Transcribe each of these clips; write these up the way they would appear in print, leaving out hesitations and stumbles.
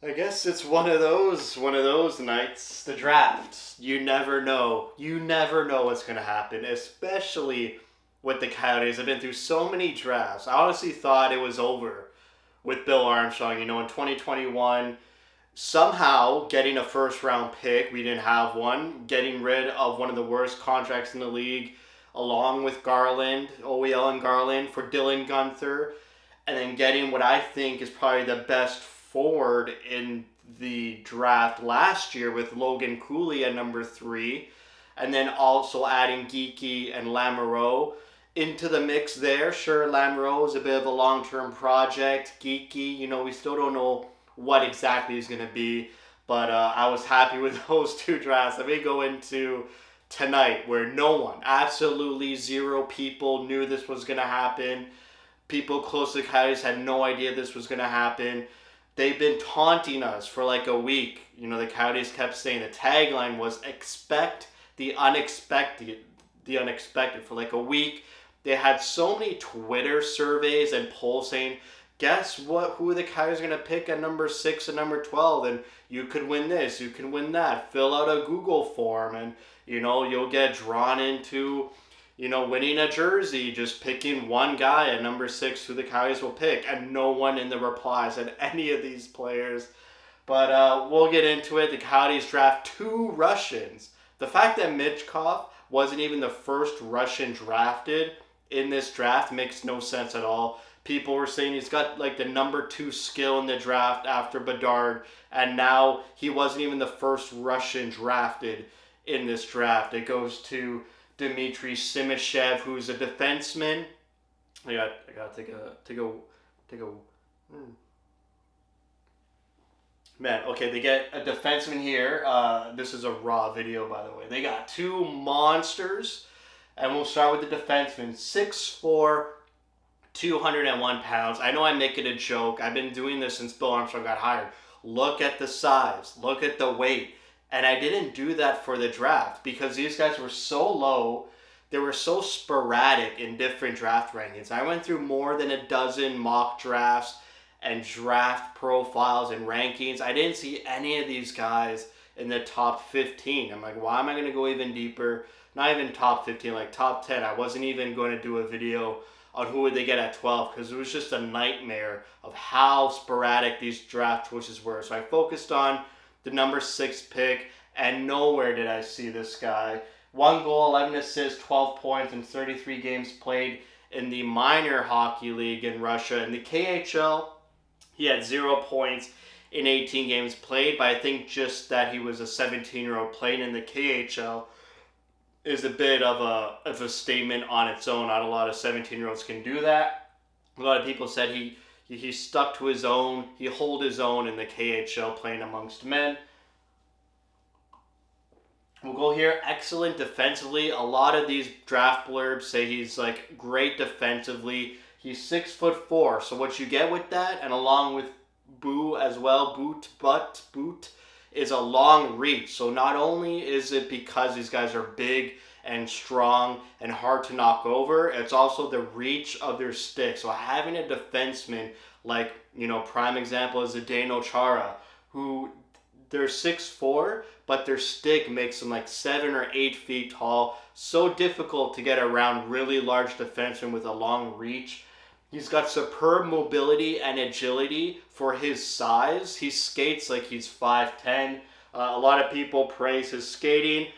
I guess it's one of those nights. The draft. You never know. You never know what's gonna happen, especially with the Coyotes. I've been through so many drafts. I honestly thought it was over with Bill Armstrong. In 2021, somehow getting a first round pick, we didn't have one. Getting rid of one of the worst contracts in the league, along with Garland, OEL and Garland for Dylan Gunther, and then getting what I think is probably the best forward in the draft last year with Logan Cooley at number 3, and then also adding Geeky and Lamoureux into the mix there. Sure, Lamoureux is a bit of a long-term project. Geeky, we still don't know what exactly is going to be, but I was happy with those two drafts. Let me go into tonight where no one, absolutely zero people knew this was going to happen. People close to the Coyotes had no idea this was going to happen. They've been taunting us for like a week. The Coyotes kept saying the tagline was expect the unexpected. The unexpected for like a week. They had so many Twitter surveys and polls saying, guess what? Who the Coyotes are going to pick at number 6 and number 12? And you could win this, you can win that. Fill out a Google form and, you'll get drawn into winning a jersey, just picking one guy at number 6 who the Coyotes will pick, and no one in the replies had any of these players. But we'll get into it. The Coyotes draft 2 Russians. The fact that Michkov wasn't even the first Russian drafted in this draft makes no sense at all. People were saying he's got like the number 2 skill in the draft after Bedard, and now he wasn't even the first Russian drafted in this draft. It goes to Dmitri Simashev, who's a defenseman. I got to take a. Man, okay, they get a defenseman here. This is a raw video, by the way. They got 2 monsters, and we'll start with the defenseman. 6'4", 201 pounds. I know I make it a joke. I've been doing this since Bill Armstrong got hired. Look at the size. Look at the weight. And I didn't do that for the draft because these guys were so low. They were so sporadic in different draft rankings. I went through more than a dozen mock drafts and draft profiles and rankings. I didn't see any of these guys in the top 15. I'm like, why am I going to go even deeper? Not even top 15, like top 10. I wasn't even going to do a video on who would they get at 12 because it was just a nightmare of how sporadic these draft choices were. So I focused on the number 6 pick, and nowhere did I see this guy. 1 goal, 11 assists, 12 points in 33 games played in the minor hockey league in Russia. In the KHL, he had 0 points in 18 games played, but I think just that he was a 17-year-old playing in the KHL is a bit of a statement on its own. Not a lot of 17-year-olds can do that. A lot of people said he stuck to his own. He held his own in the KHL playing amongst men. We'll go here. Excellent defensively. A lot of these draft blurbs say he's like great defensively. He's 6'4". So what you get with that, and along with Boo as well, Boot is a long reach. So not only is it because these guys are big and strong and hard to knock over, it's also the reach of their stick. So having a defenseman like, prime example is Zdeno Chara, who they're 6'4", but their stick makes them like 7 or 8 feet tall. So difficult to get around really large defensemen with a long reach. He's got superb mobility and agility for his size. He skates like he's 5'10". A lot of people praise his skating.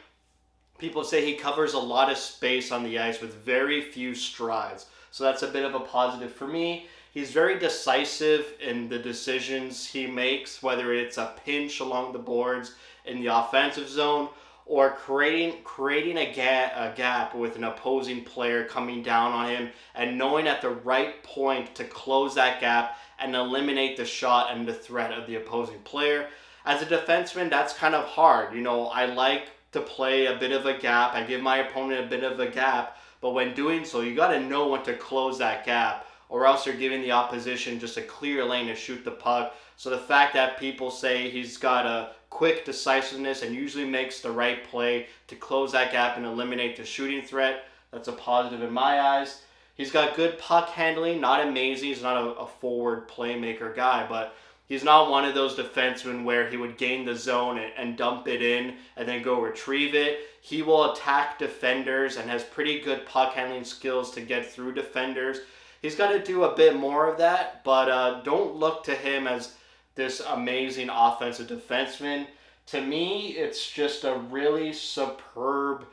People say he covers a lot of space on the ice with very few strides. So that's a bit of a positive for me. He's very decisive in the decisions he makes, whether it's a pinch along the boards in the offensive zone or creating a gap with an opposing player coming down on him and knowing at the right point to close that gap and eliminate the shot and the threat of the opposing player. As a defenseman, that's kind of hard. I like to play a bit of a gap. I give my opponent a bit of a gap, but when doing so, you got to know when to close that gap, or else you're giving the opposition just a clear lane to shoot the puck. So the fact that people say he's got a quick decisiveness and usually makes the right play to close that gap and eliminate the shooting threat, that's a positive in my eyes. He's got good puck handling, not amazing. He's not a forward playmaker guy, but He's not one of those defensemen where he would gain the zone and dump it in and then go retrieve it. He will attack defenders and has pretty good puck handling skills to get through defenders. He's got to do a bit more of that, but don't look to him as this amazing offensive defenseman. To me, it's just a really superb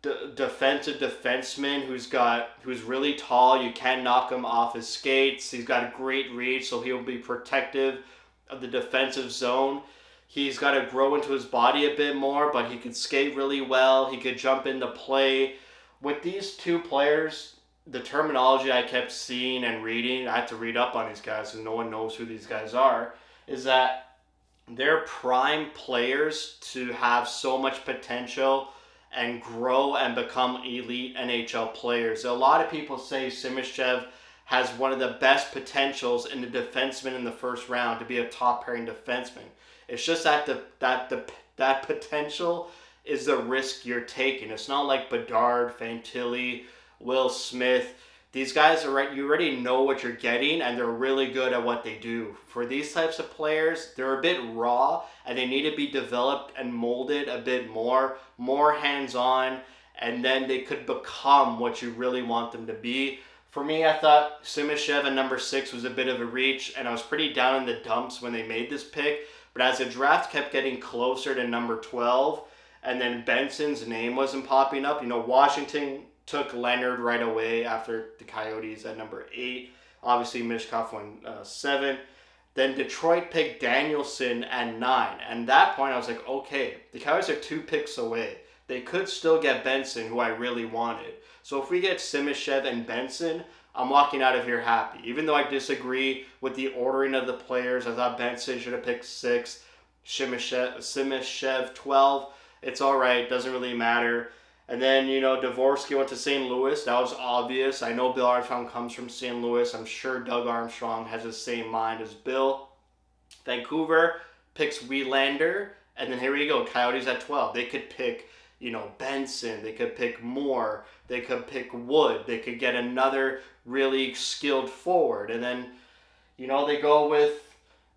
defensive defenseman who's really tall. You can't knock him off his skates. He's got a great reach, so he'll be protective of the defensive zone. He's got to grow into his body a bit more, but he could skate really well. He could jump into play. With these two players, the terminology I kept seeing and reading, I had to read up on these guys because no one knows who these guys are, is that they're prime players to have so much potential and grow and become elite NHL players. A lot of people say Simashev has one of the best potentials in the defenseman in the first round to be a top pairing defenseman. It's just that that potential is the risk you're taking. It's not like Bedard, Fantilli, Will Smith. These guys you already know what you're getting, and they're really good at what they do. For these types of players, they're a bit raw, and they need to be developed and molded a bit more hands-on, and then they could become what you really want them to be. For me, I thought Simashev at number 6 was a bit of a reach, and I was pretty down in the dumps when they made this pick. But as the draft kept getting closer to number 12, and then Benson's name wasn't popping up, Washington took Leonard right away after the Coyotes at number 8. Obviously, Mishkov went 7. Then Detroit picked Danielson at 9. And at that point, I was like, okay, the Coyotes are 2 picks away. They could still get Benson, who I really wanted. So if we get Simashev and Benson, I'm walking out of here happy. Even though I disagree with the ordering of the players, I thought Benson should have picked 6, Simashev 12. It's all right. Doesn't really matter. And then, Dvorsky went to St. Louis. That was obvious. I know Bill Armstrong comes from St. Louis. I'm sure Doug Armstrong has the same mind as Bill. Vancouver picks Wielander. And then here we go. Coyotes at 12. They could pick, Benson. They could pick Moore. They could pick Wood. They could get another really skilled forward. And then, they go with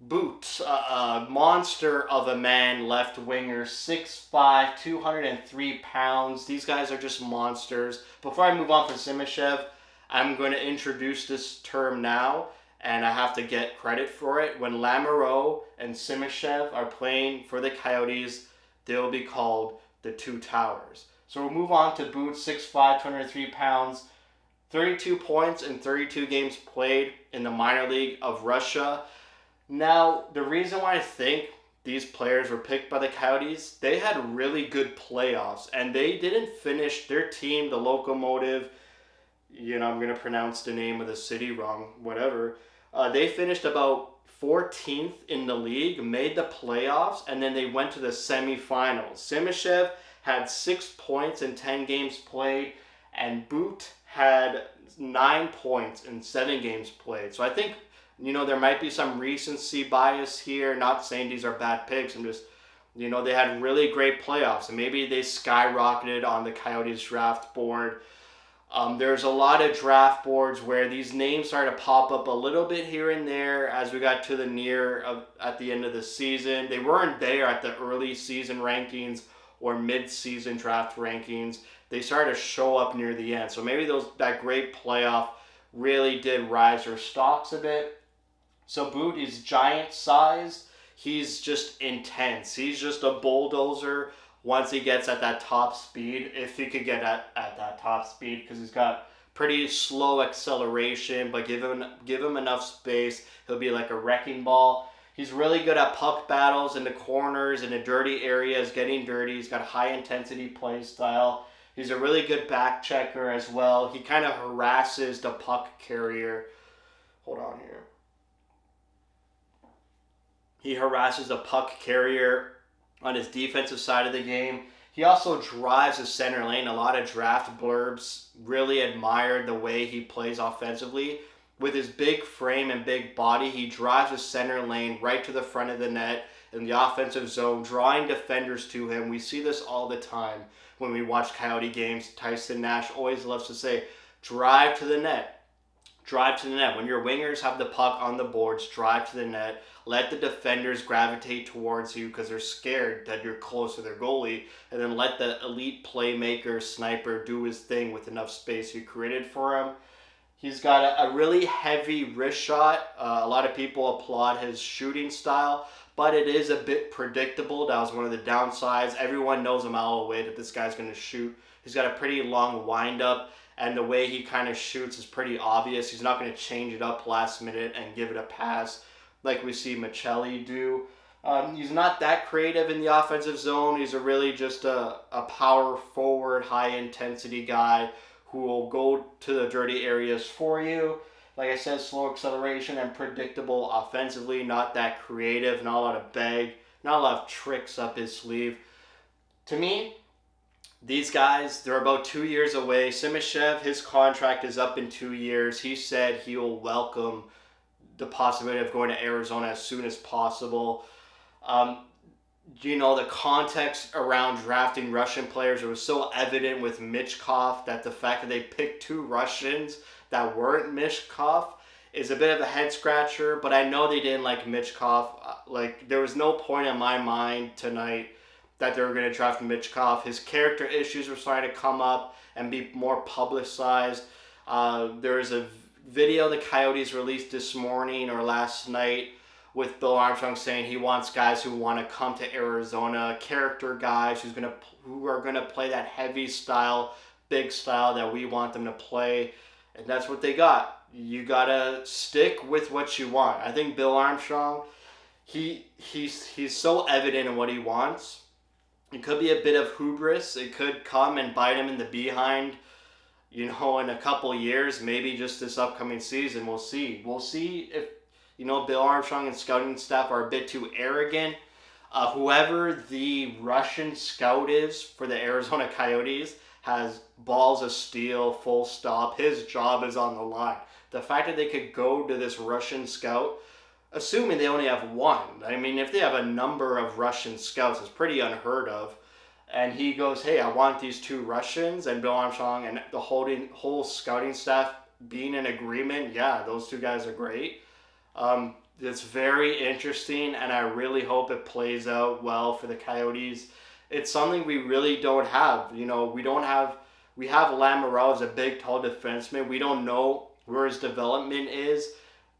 But, a monster of a man, left winger, 6'5", 203 pounds. These guys are just monsters. Before I move on from Simashev, I'm going to introduce this term now, and I have to get credit for it. When Lamoureux and Simashev are playing for the Coyotes, they'll be called the Two Towers. So we'll move on to But, 6'5", 203 pounds, 32 points in 32 games played in the minor league of Russia. Now, the reason why I think these players were picked by the Coyotes, they had really good playoffs, and they didn't finish their team, the Locomotive, I'm going to pronounce the name of the city wrong, whatever. They finished about 14th in the league, made the playoffs, and then they went to the semifinals. Simashev had 6 points in 10 games played, and But had 9 points in 7 games played. So I think there might be some recency bias here. Not saying these are bad picks. I'm just, they had really great playoffs. And maybe they skyrocketed on the Coyotes draft board. There's a lot of draft boards where these names started to pop up a little bit here and there as we got to at the end of the season. They weren't there at the early season rankings or mid-season draft rankings. They started to show up near the end. So maybe that great playoff really did rise their stocks a bit. So But is giant-sized. He's just intense. He's just a bulldozer once he gets at that top speed, if he could get at that top speed, because he's got pretty slow acceleration, but give him enough space, he'll be like a wrecking ball. He's really good at puck battles in the corners, in the dirty areas, getting dirty. He's got a high-intensity play style. He's a really good back checker as well. He kind of harasses the puck carrier. Hold on here. He harasses the puck carrier on his defensive side of the game. He also drives the center lane. A lot of draft blurbs really admired the way he plays offensively. With his big frame and big body, he drives the center lane right to the front of the net in the offensive zone, drawing defenders to him. We see this all the time when we watch Coyote games. Tyson Nash always loves to say, drive to the net. drive to the net. When your wingers have the puck on the boards, drive to the net. Let the defenders gravitate towards you because they're scared that you're close to their goalie. And then let the elite playmaker, sniper, do his thing with enough space you created for him. He's got a really heavy wrist shot. A lot of people applaud his shooting style, but it is a bit predictable. That was one of the downsides. Everyone knows a mile away that this guy's going to shoot. He's got a pretty long windup, and the way he kind of shoots is pretty obvious. He's not going to change it up last minute and give it a pass like we see Michelli do. He's not that creative in the offensive zone. He's really just a power forward, high-intensity guy who will go to the dirty areas for you. Like I said, slow acceleration and predictable offensively, not that creative, not a lot of bag, not a lot of tricks up his sleeve. To me, these guys, they're about 2 years away. Simashev, his contract is up in 2 years. He said he will welcome the possibility of going to Arizona as soon as possible. The context around drafting Russian players, it was so evident with Michkov that the fact that they picked 2 Russians that weren't Michkov is a bit of a head scratcher, but I know they didn't like Michkov. There was no point in my mind tonight that they were going to draft Michkov. His character issues were starting to come up and be more publicized. There's a video the Coyotes released this morning or last night with Bill Armstrong saying he wants guys who want to come to Arizona, character guys who are gonna play that heavy style, big style that we want them to play, and that's what they got. You gotta stick with what you want. I think Bill Armstrong, he's so evident in what he wants. It could be a bit of hubris. It could come and bite him in the behind, in a couple years, maybe just this upcoming season. We'll see. We'll see if Bill Armstrong and scouting staff are a bit too arrogant. Whoever the Russian scout is for the Arizona Coyotes has balls of steel, full stop. His job is on the line. The fact that they could go to this Russian scout, assuming they only have one. I mean, if they have a number of Russian scouts, it's pretty unheard of. And he goes, hey, I want these 2 Russians, and Bill Armstrong and the whole scouting staff being in agreement, yeah, those 2 guys are great. It's very interesting, and I really hope it plays out well for the Coyotes. It's something we really don't have. We have Lamoureux as a big, tall defenseman. We don't know where his development is.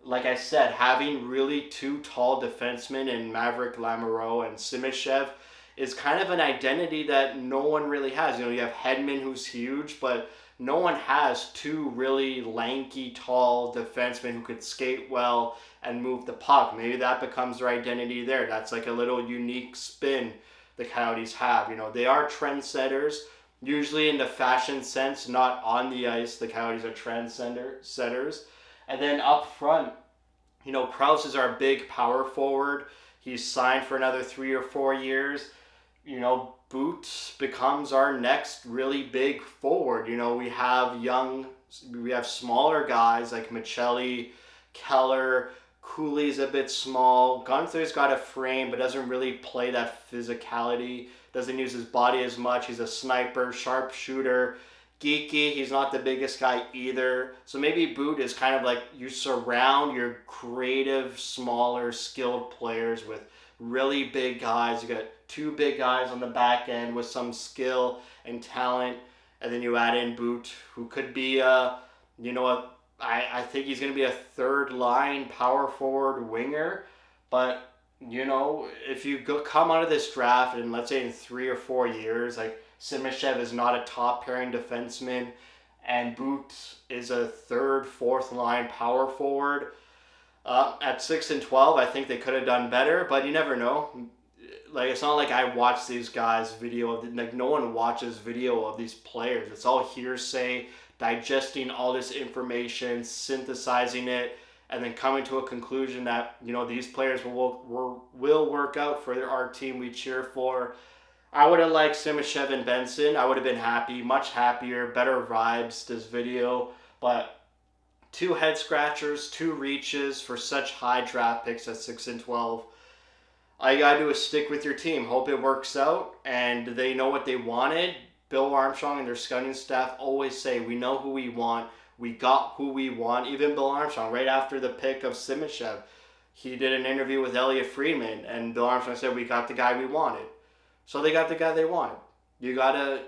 Like I said, having really 2 tall defensemen in Maverick Lamoureux and Simashev is kind of an identity that no one really has. You have Hedman, who's huge, but no one has 2 really lanky, tall defensemen who could skate well and move the puck. Maybe that becomes their identity there. That's like a little unique spin the Coyotes have. They are trendsetters, usually in the fashion sense, not on the ice. The Coyotes are trendsetters. And then up front, Krause is our big power forward. He's signed for another 3 or 4 years. But becomes our next really big forward. We have smaller guys like Michelli, Keller, Cooley's a bit small. Gunther's got a frame but doesn't really play that physicality. Doesn't use his body as much. He's a sniper, sharpshooter. Geeky, he's not the biggest guy either. So maybe But is kind of like you surround your creative, smaller, skilled players with really big guys. You got 2 big guys on the back end with some skill and talent, and then you add in But, who could be I think he's going to be a 3rd line power forward winger. But if you come out of this draft and let's say in 3 or 4 years, like Simashev is not a top pairing defenseman, and But is a 3rd, 4th line power forward. At 6 and 12, I think they could have done better, but you never know. It's not like I watch these guys' video. No one watches video of these players. It's all hearsay, digesting all this information, synthesizing it, and then coming to a conclusion that, these players will work out for our team we cheer for. I would have liked Simashev and Benson. I would have been happy, much happier, better vibes this video, but 2 head scratchers, 2 reaches for such high draft picks at 6 and 12. All you gotta do is stick with your team. Hope it works out, and they know what they wanted. Bill Armstrong and their scouting staff always say, we know who we want. We got who we want. Even Bill Armstrong, right after the pick of Simashev, he did an interview with Elliot Friedman, and Bill Armstrong said, we got the guy we wanted. So they got the guy they wanted. You got to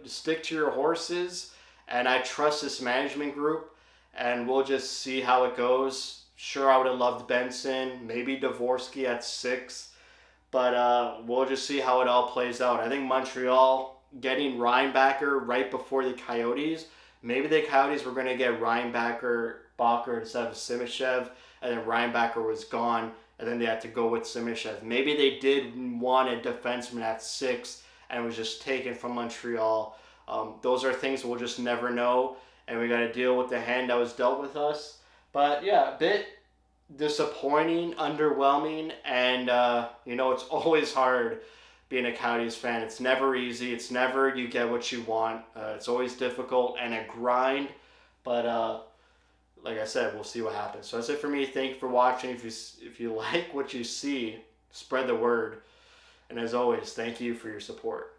stick to your horses, and I trust this management group, and we'll just see how it goes. Sure, I would have loved Benson, maybe Dvorsky at 6, but we'll just see how it all plays out. I think Montreal getting Reinbacher right before the Coyotes, maybe the Coyotes were going to get Reinbacher instead of Simashev, and then Reinbacher was gone, and then they had to go with Simashev. Maybe they did want a defenseman at 6, and it was just taken from Montreal. Those are things we'll just never know, and we got to deal with the hand that was dealt with us. But yeah, a bit disappointing, underwhelming, and it's always hard being a Coyotes fan. It's never easy. It's never you get what you want. It's always difficult and a grind, but like I said, we'll see what happens. So that's it for me. Thank you for watching. If you like what you see, spread the word. And as always, thank you for your support.